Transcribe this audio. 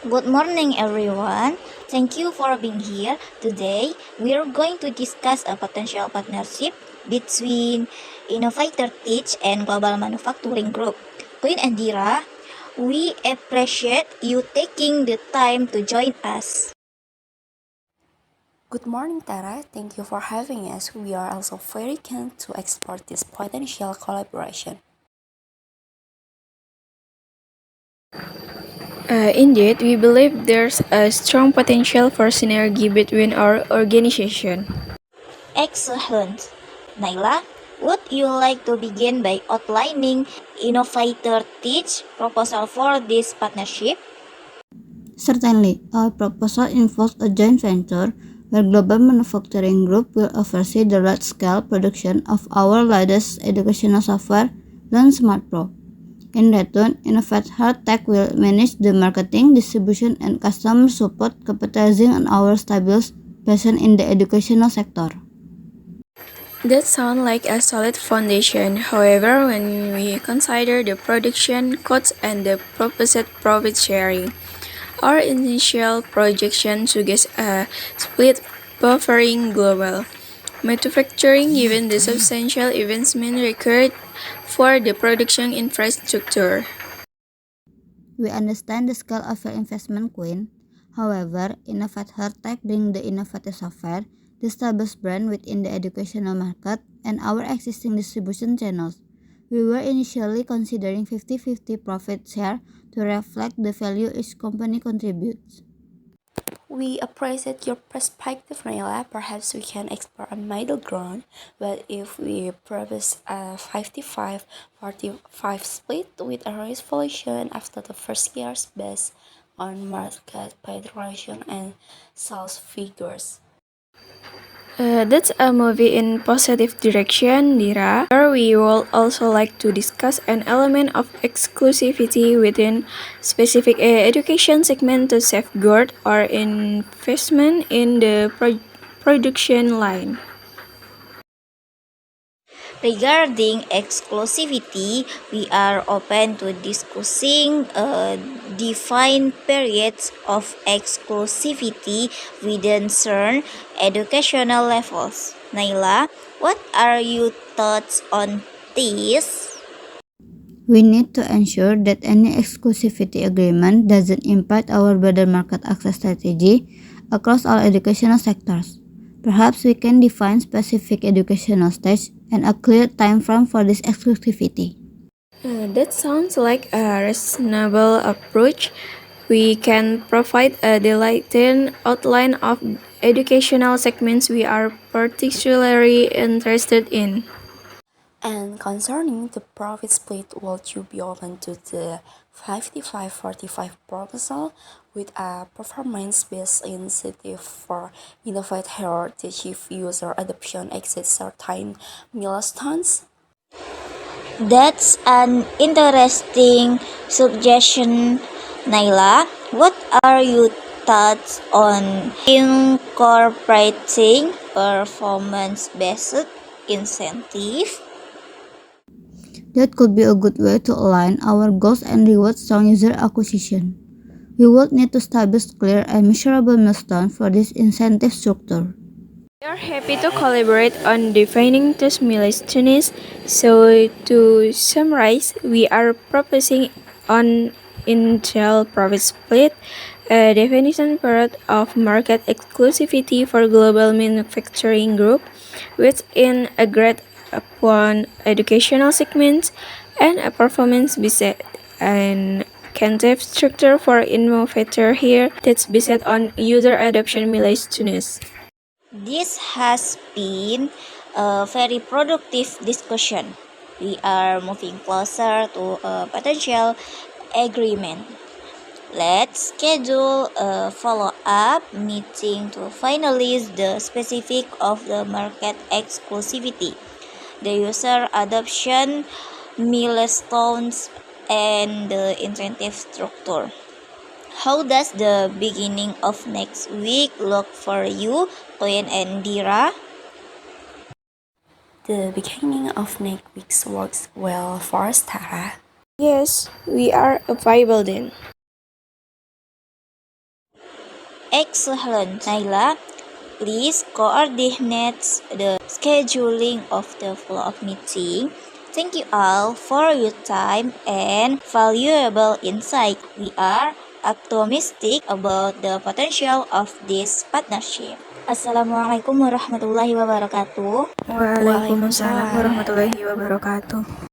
Good morning, everyone. Thank you for being here. Today, we are going to discuss a potential partnership between Innovator Teach and Global Manufacturing Group. Queen and Dira, we appreciate you taking the time to join us. Good morning, Tara. Thank you for having us. We are also very keen to explore this potential collaboration. Indeed, we believe there's a strong potential for synergy between our organization. Excellent. Naila, would you like to begin by outlining Innovator Teach proposal for this partnership? Certainly, our proposal involves a joint venture where Global Manufacturing Group will oversee the large-scale production of our latest educational software, Learn Smart Pro. In return, Innovate Health Tech will manage the marketing, distribution, and customer support, capitalizing on our established presence in the educational sector. That sounds like a solid foundation. However, when we consider the production costs and the proposed profit sharing, our initial projection suggests a split buffering global manufacturing given the substantial investment required for the production infrastructure. We understand the scale of your investment, Queen. However, Innovate Health Tech brings the innovative software, the established brand within the educational market, and our existing distribution channels. We were initially considering 50-50 profit share to reflect the value each company contributes. We appreciate your perspective, Naila. Perhaps we can explore a middle ground, but if we propose a 55-45 split with a resolution after the first years based on market penetration and sales figures. That's a movie in positive direction, Dira. Here we would also like to discuss an element of exclusivity within specific education segment to safeguard our investment in the production line. Regarding exclusivity, we are open to discussing defined periods of exclusivity within certain educational levels. Naila, what are your thoughts on this? We need to ensure that any exclusivity agreement doesn't impact our broader market access strategy across all educational sectors. Perhaps we can define specific educational stage and a clear time frame for this exclusivity. That sounds like a reasonable approach. We can provide a detailed outline of educational segments we are particularly interested in. And concerning the profit split, would you be open to the 55-45 proposal with a performance-based incentive for Innovate Health to achieve user adoption exceeds certain milestones? That's an interesting suggestion, Naila. What are your thoughts on incorporating performance-based incentive? That could be a good way to align our goals and reward strong user acquisition. We would need to establish clear and measurable milestones for this incentive structure. We are happy to collaborate on defining those milestones. So, to summarize, we are proposing on initial profit split, a definition period of market exclusivity for global manufacturing group, within agreed upon educational segments, and a performance-based and incentive structure for innovator here that's based on user adoption milestones. This has been a very productive discussion. We are moving closer to a potential agreement. Let's schedule a follow-up meeting to finalize the specific of the market exclusivity, the user adoption milestones, and the incentive structure. How does the beginning of next week look for you, Queen and Dira? The beginning of next week works well for us, Tara. Yes, we are available then. Excellent, Naila. Please coordinate the scheduling of the follow-up meeting. Thank you all for your time and valuable insight. We are optimistic about the potential of this partnership. Assalamualaikum warahmatullahi wabarakatuh. Waalaikumsalam warahmatullahi wabarakatuh.